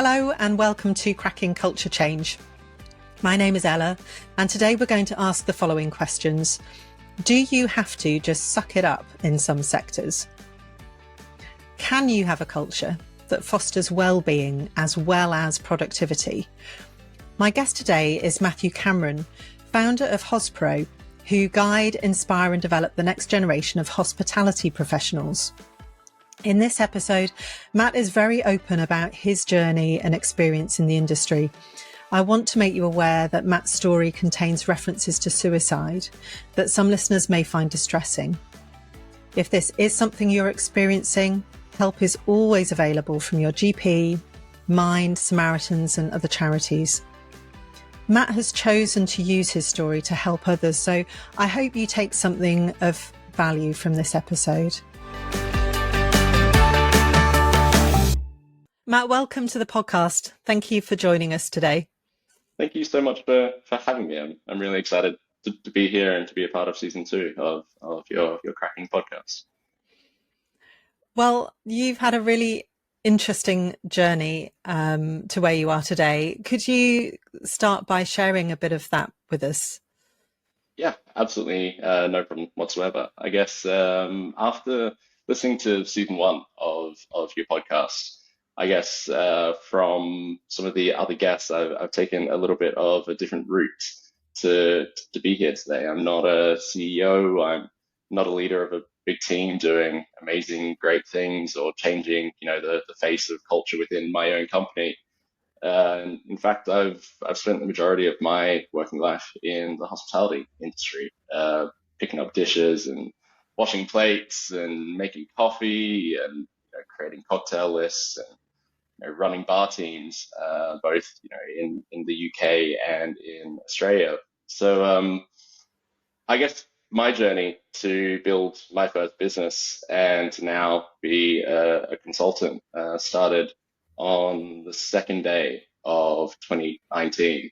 Hello and welcome to Cracking Culture Change. My name is Ella and today we're going to ask the following questions. Do you have to just suck it up in some sectors? Can you have a culture that fosters well-being as well as productivity? My guest today is Matthew Cameron, founder of Hospro, who guide, inspire and develop the next generation of hospitality professionals. In this episode, Matt is very open about his journey and experience in the industry. I want to make you aware that Matt's story contains references to suicide that some listeners may find distressing. If this is something you're experiencing, help is always available from your GP, Mind, Samaritans and other charities. Matt has chosen to use his story to help others, so I hope you take something of value from this episode. Matt, welcome to the podcast. Thank you for joining us today. Thank you so much for having me. I'm really excited to be here and to be a part of season 2 of your Cracking podcast. Well, you've had a really interesting journey to where you are today. Could you start by sharing a bit of that with us? Yeah, absolutely. No problem whatsoever. I guess after listening to season 1 of your podcast, I guess from some of the other guests, I've taken a little bit of a different route to be here today. I'm not a CEO. I'm not a leader of a big team doing amazing, great things or changing, the face of culture within my own company. In fact, I've spent the majority of my working life in the hospitality industry, picking up dishes and washing plates and making coffee and creating cocktail lists and running bar teams, both in the UK and in Australia. So I guess my journey to build my first business and to now be a consultant started on the second day of 2019.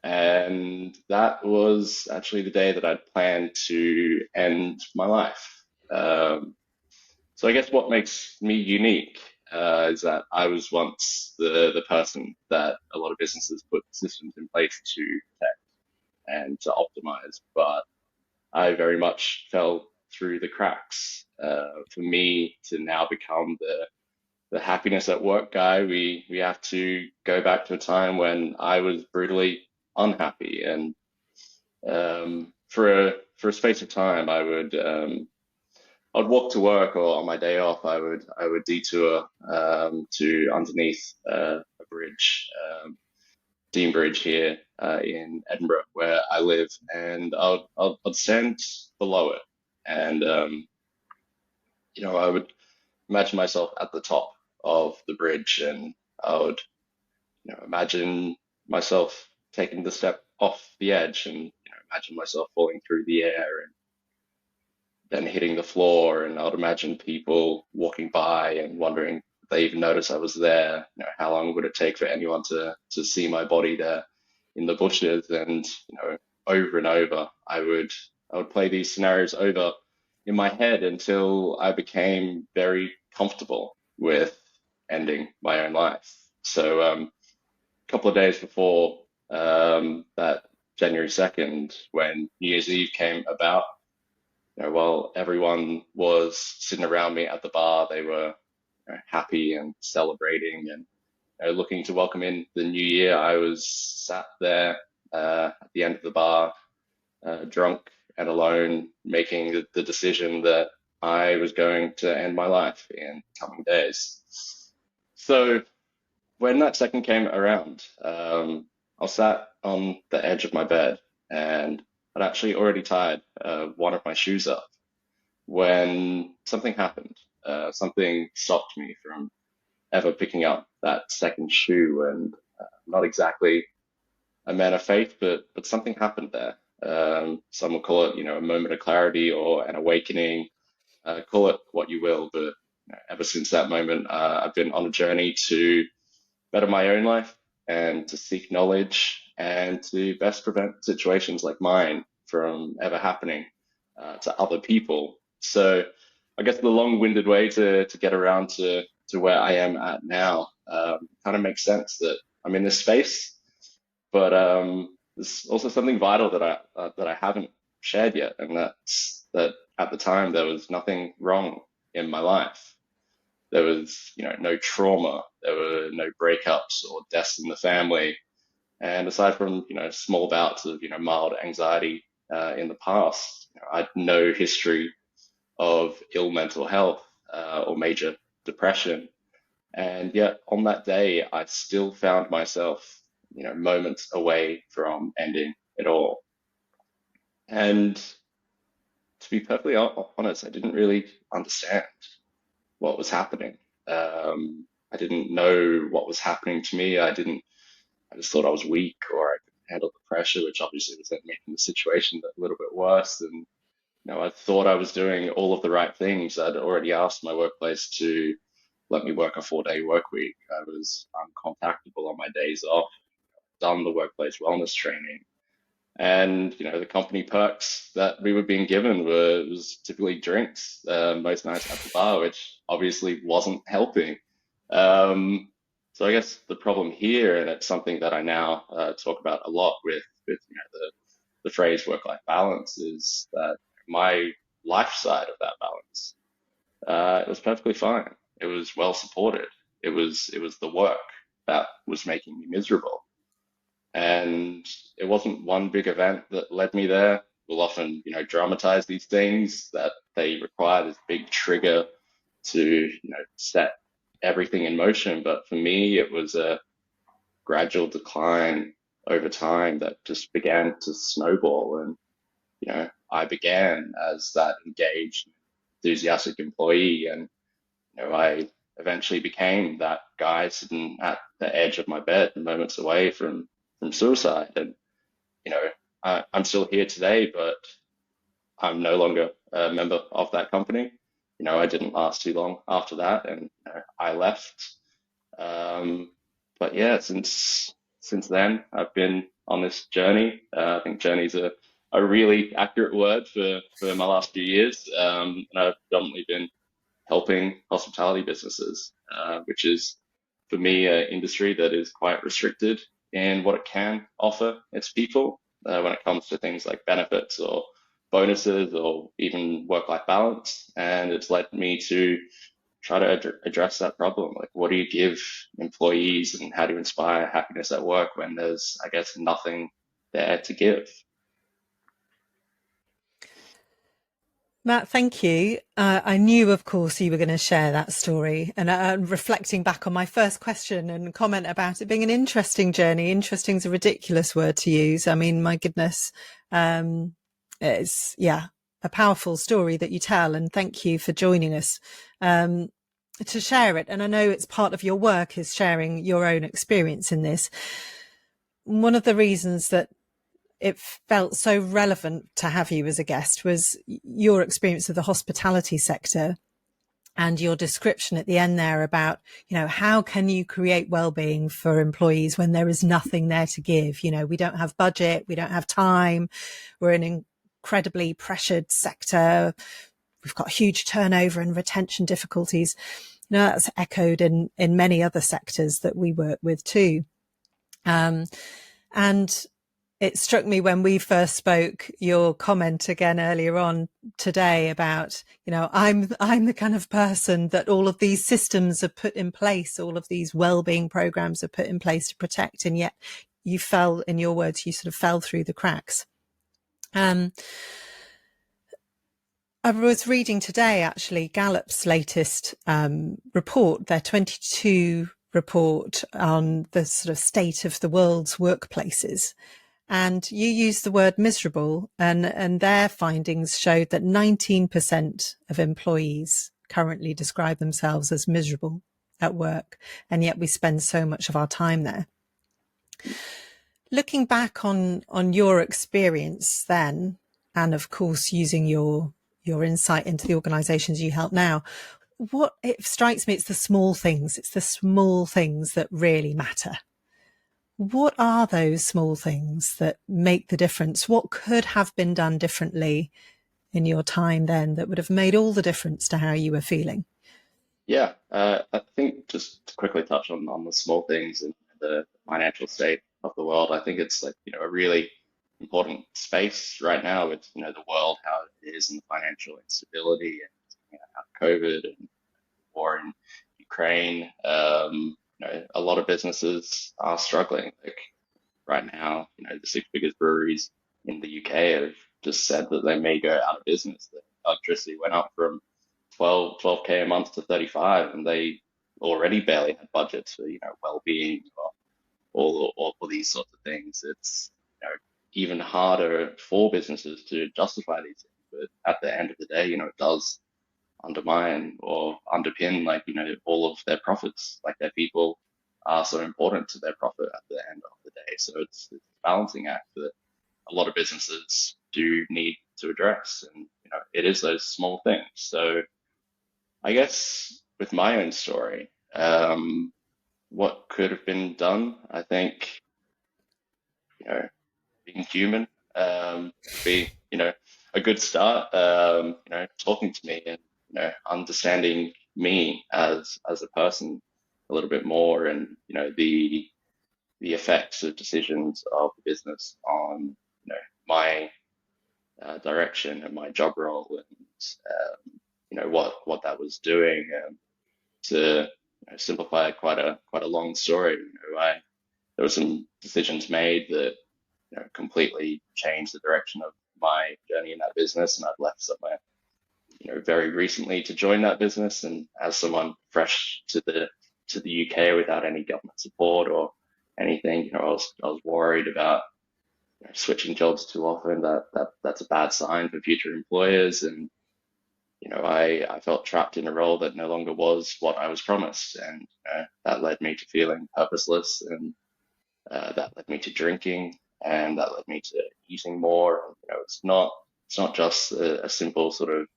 And that was actually the day that I'd planned to end my life. So I guess what makes me unique is that I was once the person that a lot of businesses put systems in place to protect and to optimize, but I very much fell through the cracks. For me to now become the happiness at work guy, we have to go back to a time when I was brutally unhappy, and for a space of time, I'd walk to work, or on my day off, I would detour to underneath a bridge, Dean Bridge here in Edinburgh, where I live, and I'd stand below it, and I would imagine myself at the top of the bridge, and I would imagine myself taking the step off the edge, and imagine myself falling through the air and then hitting the floor, and I would imagine people walking by and wondering if they even notice I was there. How long would it take for anyone to see my body there in the bushes? And over and over, I would play these scenarios over in my head until I became very comfortable with ending my own life. So a couple of days before that January 2nd, when New Year's Eve came about, while everyone was sitting around me at the bar, they were happy and celebrating and looking to welcome in the new year. I was sat there at the end of the bar, drunk and alone, making the decision that I was going to end my life in coming days. So when that second came around, I sat on the edge of my bed, and I'd actually already tied one of my shoes up when something happened. Something stopped me from ever picking up that second shoe, and not exactly a man of faith, but something happened there. Some will call it, a moment of clarity or an awakening. Call it what you will, but ever since that moment, I've been on a journey to better my own life and to seek knowledge and to best prevent situations like mine from ever happening to other people. So I guess the long-winded way to get around to where I am at now kind of makes sense that I'm in this space, but there's also something vital that I haven't shared yet, and that's that at the time there was nothing wrong in my life. There was, no trauma. There were no breakups or deaths in the family. And aside from, small bouts of, mild anxiety in the past, I had no history of ill mental health or major depression. And yet on that day, I still found myself, moments away from ending it all. And to be perfectly honest, I didn't really understand what was happening. I didn't know what was happening to me. I just thought I was weak or I couldn't handle the pressure, which obviously was then making the situation a little bit worse. And, I thought I was doing all of the right things. I'd already asked my workplace to let me work a 4-day work week. I was uncontactable on my days off, done the workplace wellness training. And, the company perks that we were being given was typically drinks, most nights at the bar, which obviously wasn't helping. Um, so I guess the problem here, and it's something that I now talk about a lot with the phrase work-life balance, is that my life side of that balance, it was perfectly fine. It was well supported. It was the work that was making me miserable. And it wasn't one big event that led me there. We'll often, dramatize these things that they require this big trigger to, set everything in motion. But for me, it was a gradual decline over time that just began to snowball. And, I began as that engaged, enthusiastic employee. And, I eventually became that guy sitting at the edge of my bed, moments away from suicide. And, I'm still here today, but I'm no longer a member of that company. I didn't last too long after that, and I left. Um, but yeah, since then, I've been on this journey. I think journey's a really accurate word for my last few years. And I've predominantly been helping hospitality businesses, which is for me an industry that is quite restricted in what it can offer its people when it comes to things like benefits or bonuses or even work-life balance. And it's led me to try to address that problem. Like, what do you give employees and how do you inspire happiness at work when there's, I guess, nothing there to give? Matt, thank you. I knew, of course, you were going to share that story. And reflecting back on my first question and comment about it being an interesting journey, interesting is a ridiculous word to use. I mean, my goodness, it's, a powerful story that you tell. And thank you for joining us to share it. And I know it's part of your work is sharing your own experience in this. One of the reasons that it felt so relevant to have you as a guest was your experience of the hospitality sector and your description at the end there about, how can you create well-being for employees when there is nothing there to give? We don't have budget, we don't have time, we're an incredibly pressured sector, we've got huge turnover and retention difficulties. That's echoed in many other sectors that we work with too. And it struck me when we first spoke, your comment again earlier on today about, I'm the kind of person that all of these systems are put in place, all of these well-being programs are put in place to protect, and yet you fell, in your words, you sort of fell through the cracks. I was reading today, actually, Gallup's latest report, their 22 report on the sort of state of the world's workplaces. And you used the word miserable, and their findings showed that 19% of employees currently describe themselves as miserable at work, and yet we spend so much of our time there. Looking back on your experience then, and of course using your insight into the organisations you help now, what it strikes me, it's the small things. It's the small things that really matter. What are those small things that make the difference? What could have been done differently in your time then that would have made all the difference to how you were feeling? Yeah, I think just to quickly touch on the small things in the financial state of the world, I think it's like, a really important space right now with, the world, how it is, and the financial instability and, how COVID and war in Ukraine. A lot of businesses are struggling. Like right now, the six biggest breweries in the UK have just said that they may go out of business. The electricity went up from 12K a month to 35, and they already barely had budgets for, well-being or all these sorts of things. It's, even harder for businesses to justify these things. But at the end of the day, it does undermine or underpin, like, all of their profits. Like their people are so important to their profit at the end of the day. So it's a balancing act that a lot of businesses do need to address. And, it is those small things. So I guess with my own story, what could have been done, I think, being human, would be, a good start. Talking to me and, understanding me as a person a little bit more, and, the effects of decisions of the business on, my direction and my job role, and what that was doing, to, simplify quite a long story. There were some decisions made that, completely changed the direction of my journey in that business, and I've left somewhere, very recently to join that business. And as someone fresh to the UK without any government support or anything, I was worried about, switching jobs too often. That's a bad sign for future employers. And, I felt trapped in a role that no longer was what I was promised, and, that led me to feeling purposeless, and, that led me to drinking, and that led me to eating more. It's not just a simple sort of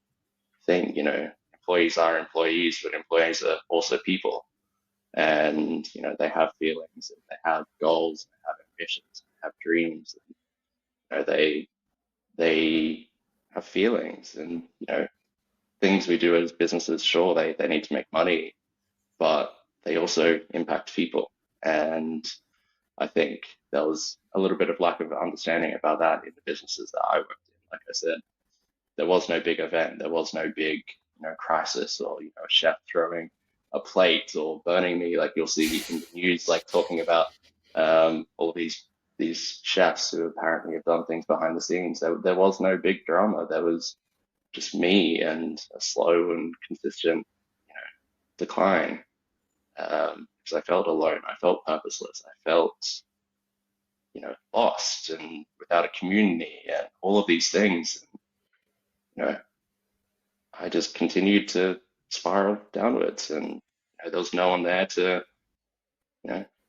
thing. Employees are employees, but employees are also people, and, they have feelings, and they have goals, and they have ambitions, and they have dreams, and, they have feelings, and, things we do as businesses. Sure, they need to make money, but they also impact people. And I think there was a little bit of lack of understanding about that in the businesses that I worked in. Like I said, there was no big event, there was no big, crisis, or, a chef throwing a plate or burning me, like you'll see in the news, like talking about, all of these chefs who apparently have done things behind the scenes. There was no big drama. There was just me and a slow and consistent, decline. Because I felt alone, I felt purposeless, I felt, lost and without a community and all of these things. You know, I just continued to spiral downwards, and, there was no one there to,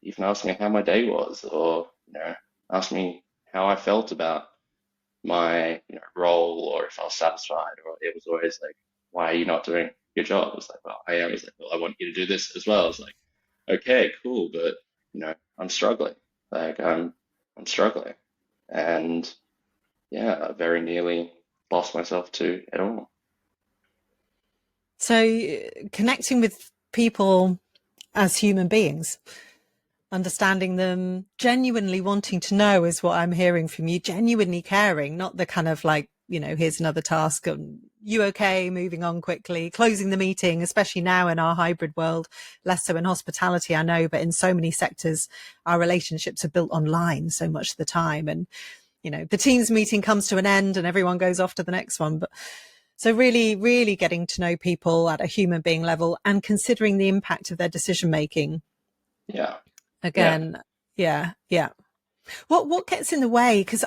even ask me how my day was, or, ask me how I felt about my, role, or if I was satisfied. Or it was always like, why are you not doing your job? It was like, well, I am. It's like, well, I want you to do this as well. It's like, okay, cool, but, I'm struggling. Like I'm struggling, and yeah, I very nearly lost myself to it all. So, connecting with people as human beings, understanding them, genuinely wanting to know is what I'm hearing from you, genuinely caring, not the kind of like, here's another task and you okay, moving on quickly, closing the meeting, especially now in our hybrid world, less so in hospitality, I know, but in so many sectors, our relationships are built online so much of the time. And, the Teams meeting comes to an end and everyone goes off to the next one. But so really, really getting to know people at a human being level and considering the impact of their decision making. Yeah, yeah, Again, yeah, yeah. What gets in the way? Because,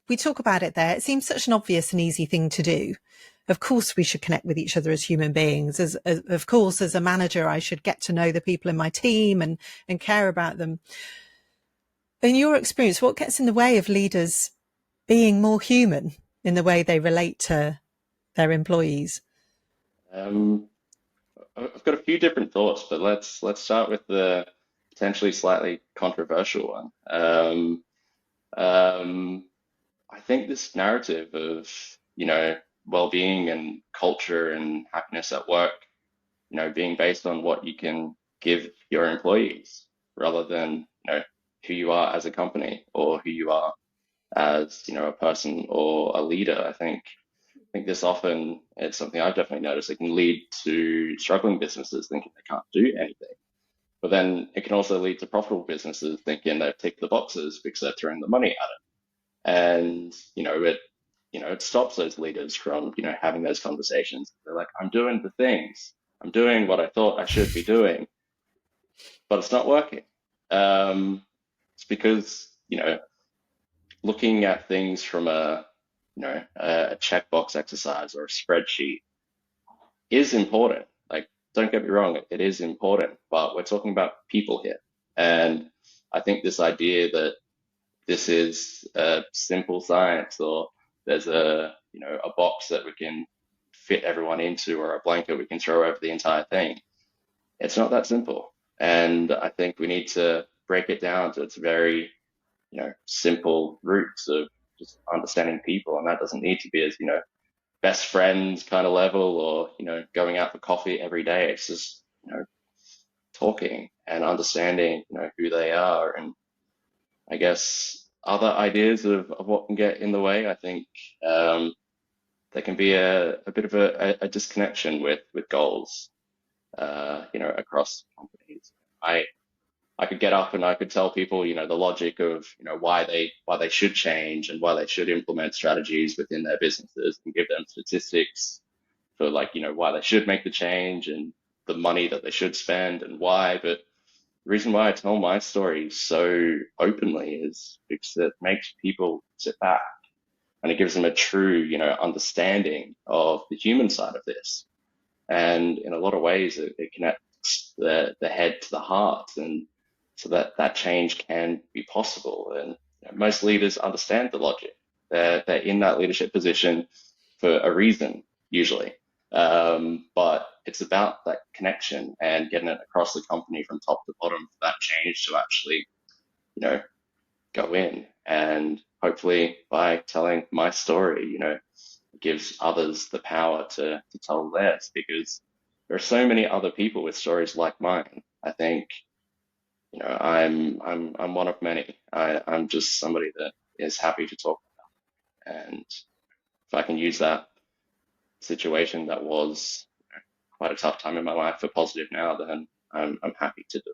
we talk about it there. It seems such an obvious and easy thing to do. Of course, we should connect with each other as human beings. Of course, as a manager, I should get to know the people in my team and care about them. In your experience, what gets in the way of leaders being more human in the way they relate to their employees? um, I've got a few different thoughts, but let's start with the potentially slightly controversial one. Um, I think this narrative of, well-being and culture and happiness at work being based on what you can give your employees rather than, who you are as a company or who you are as, a person or a leader. I think this often, it's something I've definitely noticed, it can lead to struggling businesses thinking they can't do anything. But then it can also lead to profitable businesses thinking they've ticked the boxes because they're throwing the money at it. And, it stops those leaders from, having those conversations. They're like, I'm doing the things. I'm doing what I thought I should be doing, but it's not working. It's because, looking at things from a checkbox exercise or a spreadsheet is important. Like, don't get me wrong, it is important, but we're talking about people here. And I think this idea that this is a simple science or there's a box that we can fit everyone into or a blanket we can throw over the entire thing. It's not that simple. And I think we need to break it down to its very, simple roots of just understanding people. And that doesn't need to be as, best friends kind of level or, going out for coffee every day. It's just, talking and understanding, who they are. And I guess other ideas of what can get in the way, I think there can be a bit of a disconnection with goals, across companies. I could get up and I could tell people, the logic of, why they should change and why they should implement strategies within their businesses and give them statistics for like, why they should make the change and the money that they should spend and why. But the reason why I tell my story so openly is because it makes people sit back and it gives them a true, understanding of the human side of this. And in a lot of ways, it connects the head to the heart, and so that change can be possible. And most leaders understand the logic. They're in that leadership position for a reason, usually. But it's about that connection and getting it across the company from top to bottom for that change to actually, you know, go in. And hopefully by telling my story, it gives others the power to tell theirs, because there are so many other people with stories like mine. I think, I'm one of many. I'm just somebody that is happy to talk. And if I can use that situation that was quite a tough time in my life for positive now, then I'm happy to do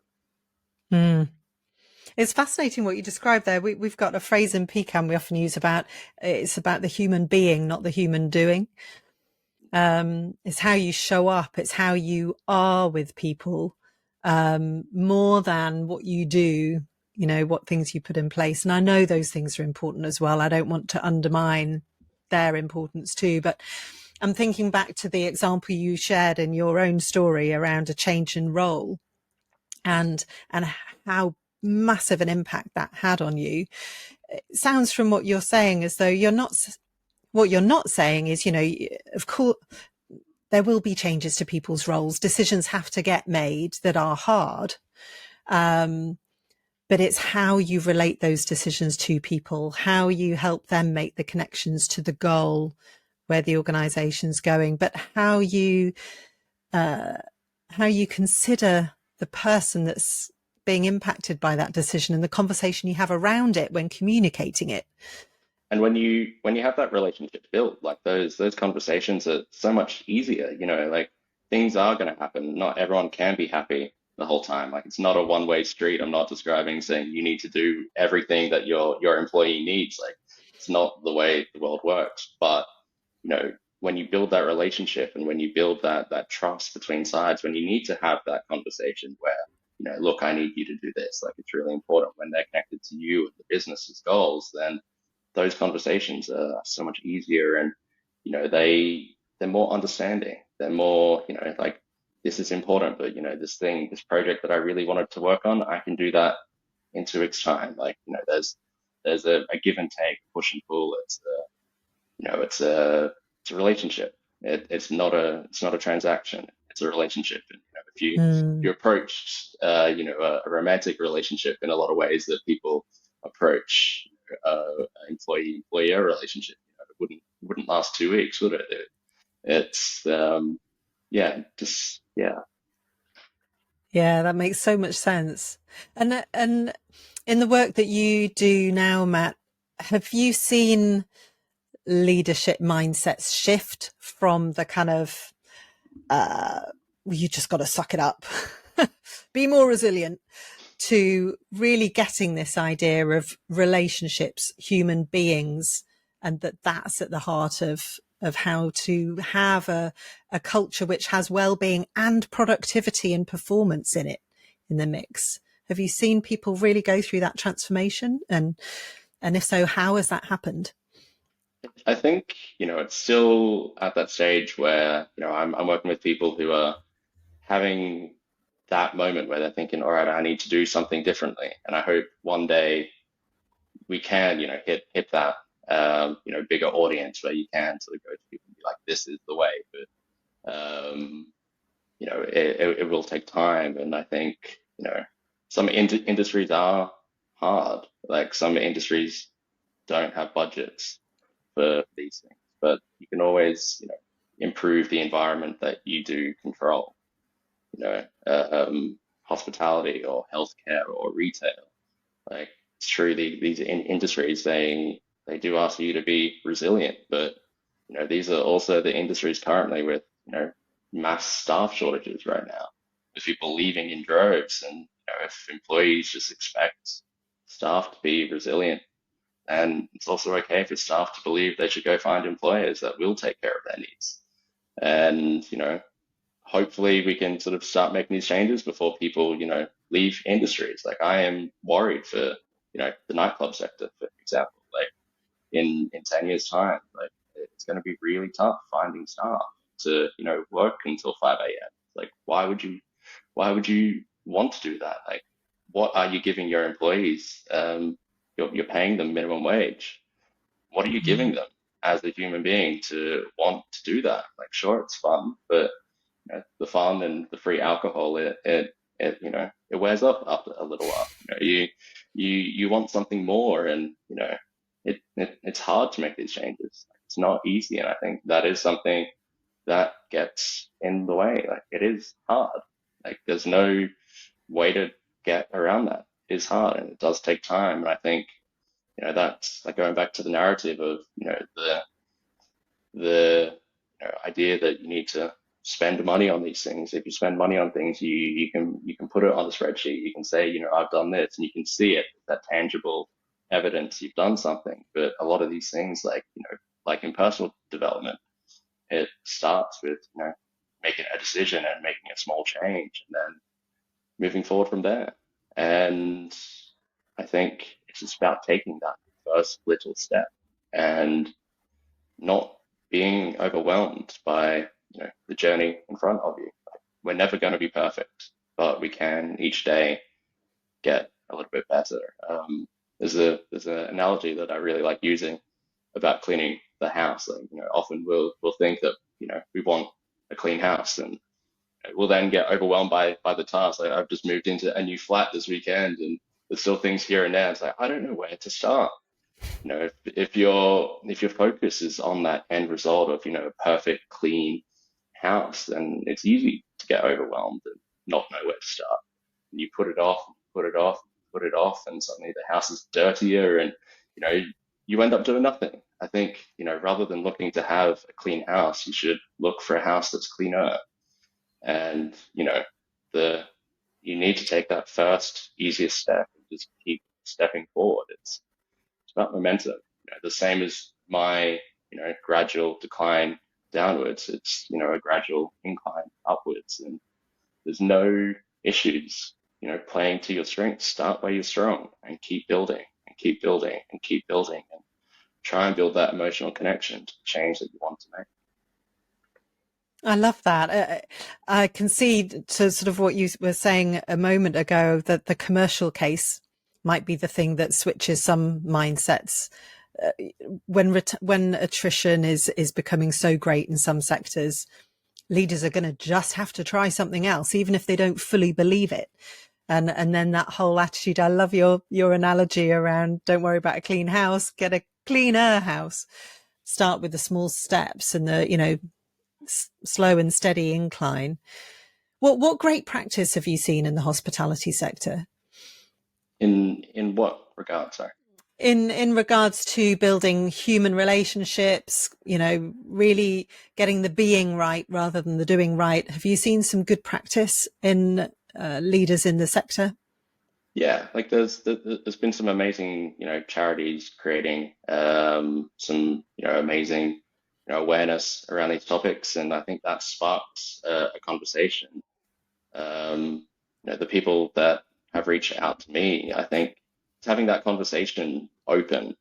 it. Mm. It's fascinating what you described there. We've got a phrase in Pecan we often use about it's about the human being, not the human doing. It's how you show up. It's how you are with people, more than what you do, what things you put in place. And I know those things are important as well. I don't want to undermine their importance too, but I'm thinking back to the example you shared in your own story around a change in role and how massive an impact that had on you. It sounds from what you're saying as though what you're not saying is, of course, there will be changes to people's roles. Decisions have to get made that are hard. But it's how you relate those decisions to people, how you help them make the connections to the goal where the organization's going, but how you consider the person that's being impacted by that decision and the conversation you have around it when communicating it. And when you have that relationship built, like those conversations are so much easier, like things are going to happen. Not everyone can be happy the whole time. Like it's not a one-way street. I'm not describing saying you need to do everything that your employee needs. Like it's not the way the world works. But when you build that relationship and when you build that trust between sides, when you need to have that conversation where, look, I need you to do this. Like it's really important when they're connected to you and the business's goals, then those conversations are so much easier. And, they're more understanding. They're more, like this is important, but this project that I really wanted to work on, I can do that in 2 weeks time. Like, there's a give and take, push and pull. It's a relationship. It's not a transaction. It's a relationship. And if you approach a romantic relationship in a lot of ways that people approach employee-employer relationship, it wouldn't last 2 weeks, would it? It's yeah, just yeah. Yeah, that makes so much sense. And in the work that you do now, Matt, have you seen leadership mindsets shift from the kind of well, you just got to suck it up, be more resilient, to really getting this idea of relationships, human beings, and that's at the heart of how to have a culture which has well-being and productivity and performance in it, in the mix? Have you seen people really go through that transformation? And if so, how has that happened? I think, it's still at that stage where, I'm working with people who are having that moment where they're thinking, all right, I need to do something differently. And I hope one day we can, hit that, bigger audience where you can sort of go to people and be like, this is the way. But, it will take time. And I think, some industries are hard. Like some industries don't have budgets for these things, but you can always, improve the environment that you do control, hospitality or healthcare or retail. Like it's true, these industries, they do ask you to be resilient, but these are also the industries currently with mass staff shortages right now, with people leaving in droves, and if employees just expect staff to be resilient, and it's also okay for staff to believe they should go find employers that will take care of their needs. And, hopefully we can sort of start making these changes before people, leave industries. Like I am worried for, the nightclub sector, for example, like in 10 years time, like it's going to be really tough finding staff to, work until 5 a.m. Like, why would you want to do that? Like, what are you giving your employees? You're paying them minimum wage. What are you giving them as a human being to want to do that? Like, sure, it's fun, but the fun and the free alcohol, it wears off after a little while. You want something more, and it's hard to make these changes. It's not easy, and I think that is something that gets in the way. Like it is hard. Like there's no way to get around that. It is hard, and it does take time. And I think that's like going back to the narrative of the idea that you need to spend money on these things. If you spend money on things, you can put it on a spreadsheet. You can say, I've done this, and you can see it, that tangible evidence you've done something. But a lot of these things, like in personal development, it starts with making a decision and making a small change, and then moving forward from there. And I think it's just about taking that first little step and not being overwhelmed by the journey in front of you. We're never going to be perfect, but we can each day get a little bit better. There's an analogy that I really like using about cleaning the house. Like, often we'll think that we want a clean house, and we'll then get overwhelmed by the task. Like I've just moved into a new flat this weekend, and there's still things here and there. It's like I don't know where to start. If your focus is on that end result of a perfect clean house, then it's easy to get overwhelmed and not know where to start. And you put it off, put it off, put it off, and suddenly the house is dirtier, and you know you end up doing nothing. I think rather than looking to have a clean house, you should look for a house that's cleaner. And the you need to take that first easiest step and just keep stepping forward. It's about momentum. The same as my gradual decline downwards. It's a gradual incline upwards, and there's no issues. Playing to your strengths. Start where you're strong and keep building and keep building and keep building, and try and build that emotional connection to the change that you want to make. I love that. I concede to sort of what you were saying a moment ago, that the commercial case might be the thing that switches some mindsets. When attrition is becoming so great in some sectors, leaders are going to just have to try something else, even if they don't fully believe it. And then that whole attitude. I love your analogy around don't worry about a clean house, get a cleaner house. Start with the small steps and the slow and steady incline. What great practice have you seen in the hospitality sector? In what regard, sorry? In regards to building human relationships, really getting the being right rather than the doing right. Have you seen some good practice in leaders in the sector? Yeah, like there's been some amazing, charities creating some, amazing, awareness around these topics, and I think that sparks a conversation. The people that have reached out to me, I think it's having that conversation open,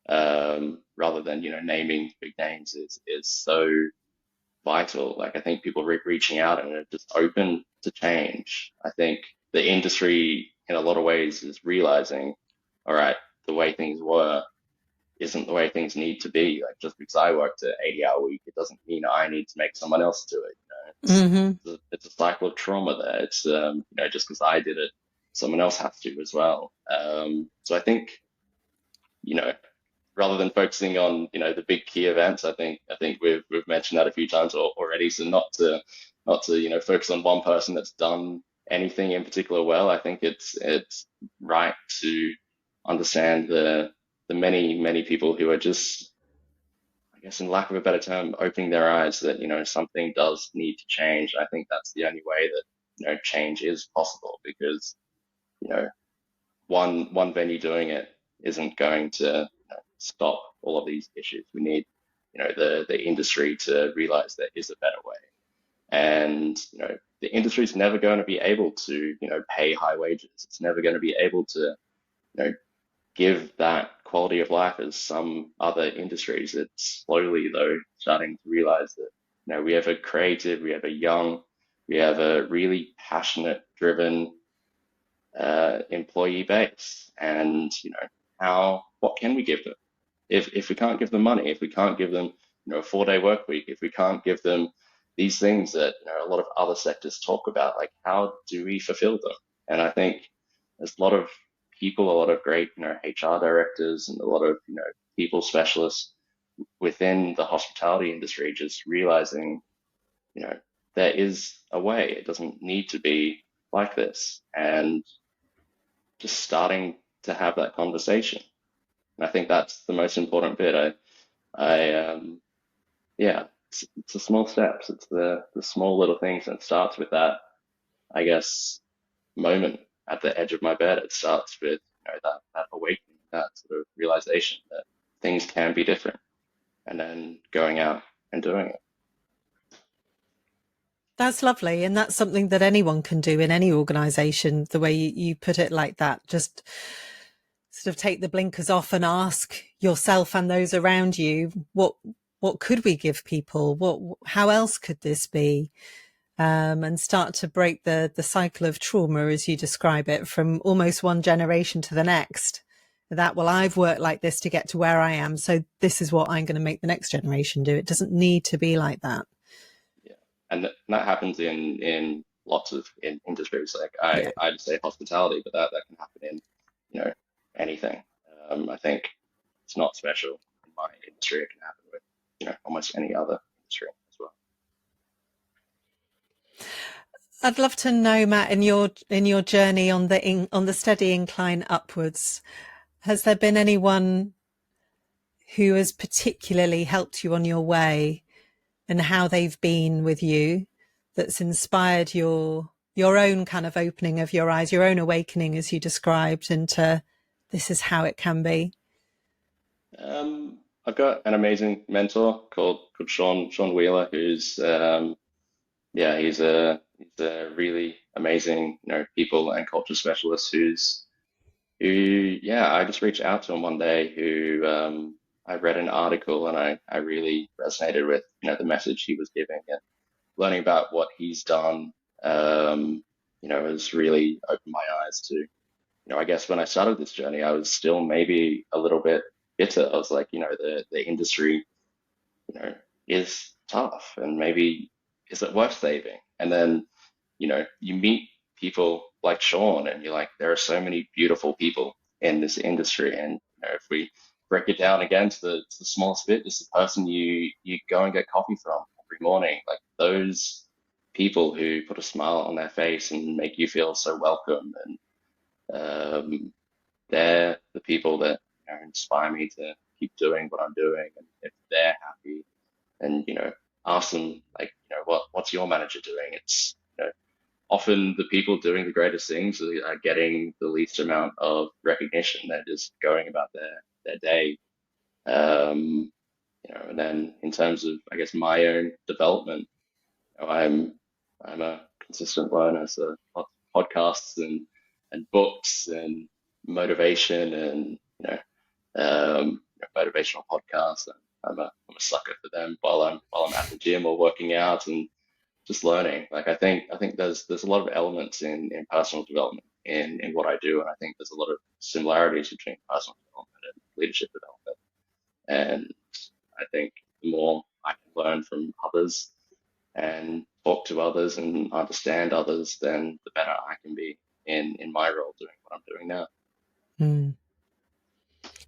rather than, naming big names is so vital. Like I think people reaching out and are just open to change. I think the industry in a lot of ways is realizing, all right, the way things were isn't the way things need to be. Like just because I worked an 80-hour week, it doesn't mean I need to make someone else do it. Mm-hmm. It's a cycle of trauma there. It's just because I did it, someone else has to as well. So I think you know rather than focusing on the big key events, I think we've mentioned that a few times already. So not to focus on one person that's done anything in particular well. I think it's right to understand the many people who are just, I guess, in lack of a better term, opening their eyes that something does need to change. I think that's the only way that change is possible, because you know one venue doing it isn't going to stop all of these issues. We need the industry to realize there is a better way, and the industry is never going to be able to pay high wages. It's never going to be able to you know give that quality of life as some other industries. It's slowly though starting to realize that we have a creative, we have a young, we have a really passionate, driven employee base, and how what can we give them if we can't give them money, if we can't give them a 4-day work week, if we can't give them these things that a lot of other sectors talk about, like how do we fulfill them? And I think there's a lot of people, a lot of great HR directors, and a lot of people specialists within the hospitality industry just realizing you know there is a way. It doesn't need to be like this, and just starting to have that conversation. And I think that's the most important bit. Yeah, it's the small steps. It's the small little things, and it starts with that, I guess, moment at the edge of my bed. It starts with that awakening, that sort of realization that things can be different, and then going out and doing it. That's lovely. And that's something that anyone can do in any organization, the way you put it like that. Just sort of take the blinkers off and ask yourself and those around you, what could we give people? How else could this be? And start to break the cycle of trauma, as you describe it, from almost one generation to the next. That, well, I've worked like this to get to where I am, so this is what I'm going to make the next generation do. It doesn't need to be like that. Yeah, and that happens in lots of industries. Like Yeah. I just say hospitality, but that can happen in anything. I think it's not special in my industry. It can happen with almost any other industry as well. I'd love to know, Matt, in your journey on the steady incline upwards, has there been anyone who has particularly helped you on your way, and how they've been with you, that's inspired your own kind of opening of your eyes, your own awakening, as you described, into this is how it can be? I've got an amazing mentor called Sean Wheeler, who's yeah, he's a really amazing people and culture specialist who yeah, I just reached out to him one day. Who I read an article, and I really resonated with the message he was giving, and learning about what he's done has really opened my eyes to I guess when I started this journey, I was still maybe a little bit bitter. I was like, the industry you know, is tough, and maybe is it worth saving? And then, you meet people like Sean, and you're like, there are so many beautiful people in this industry. And if we break it down again to the smallest bit, just the person you go and get coffee from every morning, like those people who put a smile on their face and make you feel so welcome. And they're the people that inspire me to keep doing what I'm doing. And if they're happy, and ask them, like, what's your manager doing? It's often the people doing the greatest things are getting the least amount of recognition. They're just going about their day. Um, and then in terms of, I guess, my own development, I'm a consistent learner. So lots of podcasts and books and motivation and motivational podcasts. I'm a sucker for them while I'm at the gym or working out and just learning. Like I think there's a lot of elements in personal development in what I do, and I think there's a lot of similarities between personal development and leadership development. And I think the more I can learn from others and talk to others and understand others, then the better I can be in my role doing what I'm doing now. Mm.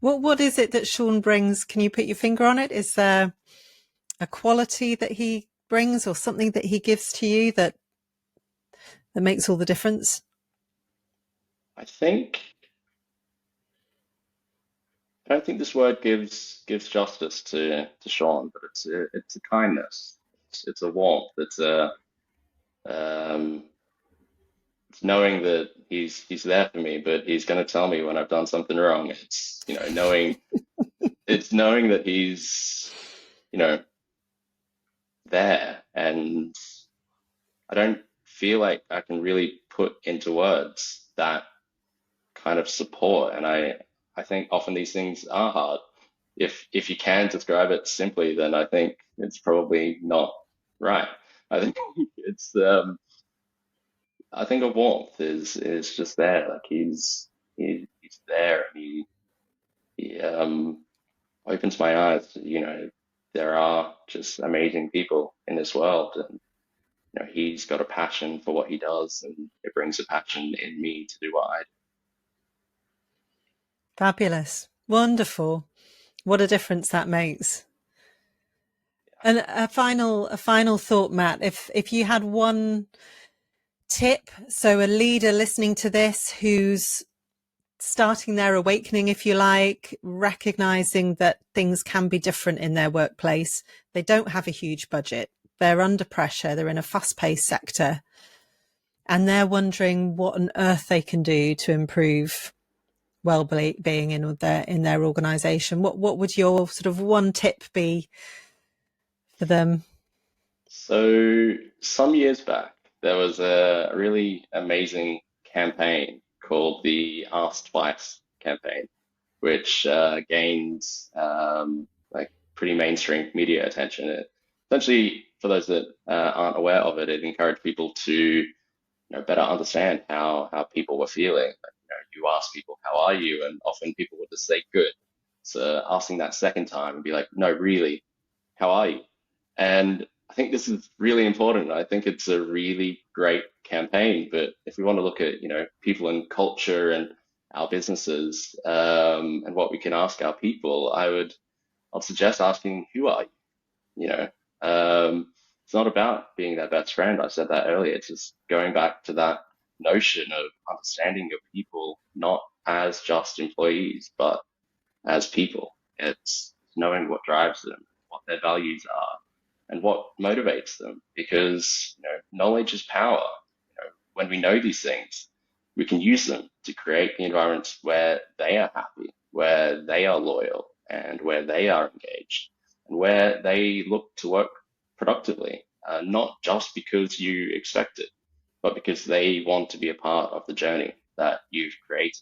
What is it that Sean brings? Can you put your finger on it? Is there a quality that he brings or something that he gives to you that makes all the difference? I don't think this word gives justice to Sean, but it's a kindness. It's a warmth. Um, it's knowing that he's there for me, but he's going to tell me when I've done something wrong. It's knowing that he's you know there, and I don't feel like I can really put into words that kind of support. And I think often these things are hard. If you can describe it simply, then I think it's probably not right. I think it's I think a warmth is just there. Like he's there. He opens my eyes to, there are just amazing people in this world, and he's got a passion for what he does, and it brings a passion in me to do what I do. Fabulous. Wonderful. What a difference that makes. And a final thought, Matt, if you had one tip, so a leader listening to this who's starting their awakening, if you like, recognizing that things can be different in their workplace. They don't have a huge budget. They're under pressure. They're in a fast-paced sector. And they're wondering what on earth they can do to improve well-being in their organization. What would your sort of one tip be for them? So some years back, there was a really amazing campaign called the Ask Twice campaign, which gained like pretty mainstream media attention. It, essentially, for those that aren't aware of it, it encouraged people to better understand how people were feeling. Like, you ask people, "How are you?" and often people would just say, "Good." So asking that second time and be like, "No, really, how are you?" And I think this is really important. I think it's a really great campaign. But if we want to look at, people and culture and our businesses, and what we can ask our people, I'd suggest asking, "Who are you?" You know, it's not about being their best friend. I said that earlier. It's just going back to that notion of understanding your people, not as just employees, but as people. It's knowing what drives them, what their values are, and what motivates them. Because knowledge is power. When we know these things, we can use them to create the environments where they are happy, where they are loyal, and where they are engaged, and where they look to work productively, not just because you expect it, but because they want to be a part of the journey that you've created.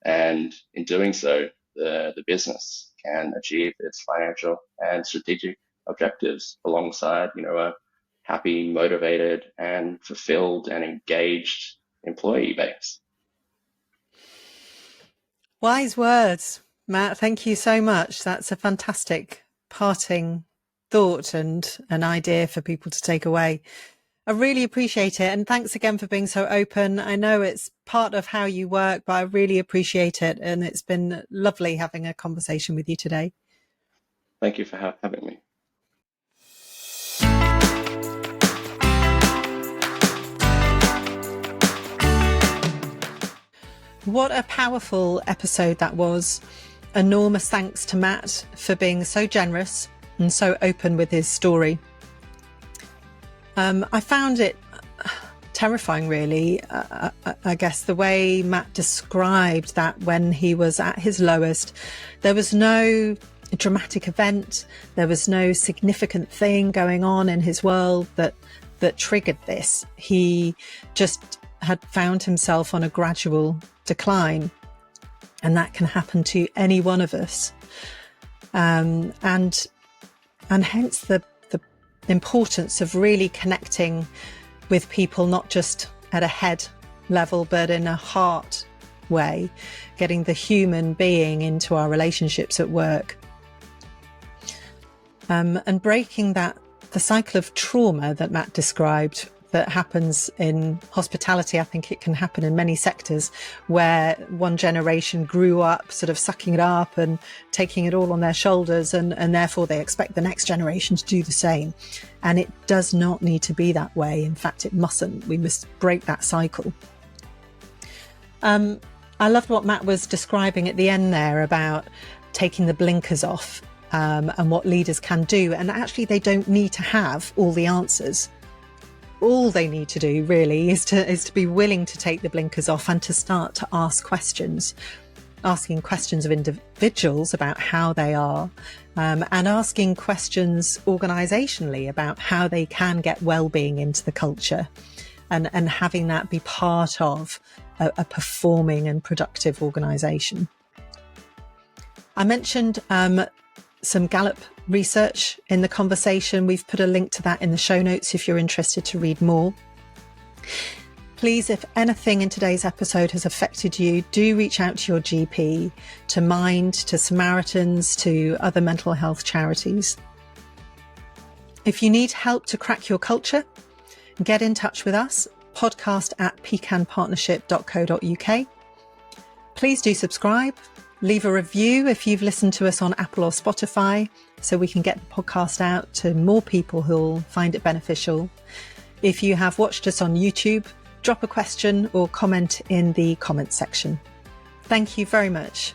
And in doing so, the business can achieve its financial and strategic objectives alongside, a happy, motivated, and fulfilled and engaged employee base. Wise words, Matt. Thank you so much. That's a fantastic parting thought and an idea for people to take away. I really appreciate it. And thanks again for being so open. I know it's part of how you work, but I really appreciate it. And it's been lovely having a conversation with you today. Thank you for having me. what a powerful episode that was. Enormous thanks to Matt for being so generous and so open with his story. I found it terrifying, really. I guess the way Matt described that when he was at his lowest, there was no dramatic event, there was no significant thing going on in his world that triggered this. He just had found himself on a gradual decline, and that can happen to any one of us. And hence the importance of really connecting with people, not just at a head level, but in a heart way, getting the human being into our relationships at work. And breaking the cycle of trauma that Matt described that happens in hospitality. I think it can happen in many sectors where one generation grew up sort of sucking it up and taking it all on their shoulders, and therefore they expect the next generation to do the same. And it does not need to be that way. In fact, it mustn't. We must break that cycle. I loved what Matt was describing at the end there about taking the blinkers off, and what leaders can do. And actually, they don't need to have all the answers. All they need to do really is to be willing to take the blinkers off and to start to ask questions, asking questions of individuals about how they are, and asking questions organisationally about how they can get wellbeing into the culture, and having that be part of a performing and productive organisation. I mentioned some Gallup research in the conversation. We've put a link to that in the show notes if you're interested to read more. Please, if anything in today's episode has affected you, do reach out to your GP, to Mind, to Samaritans, to other mental health charities. If you need help to crack your culture, get in touch with us, podcast@pecanpartnership.co.uk. Please do subscribe. Leave a review if you've listened to us on Apple or Spotify, so we can get the podcast out to more people who'll find it beneficial. If you have watched us on YouTube, drop a question or comment in the comments section. Thank you very much.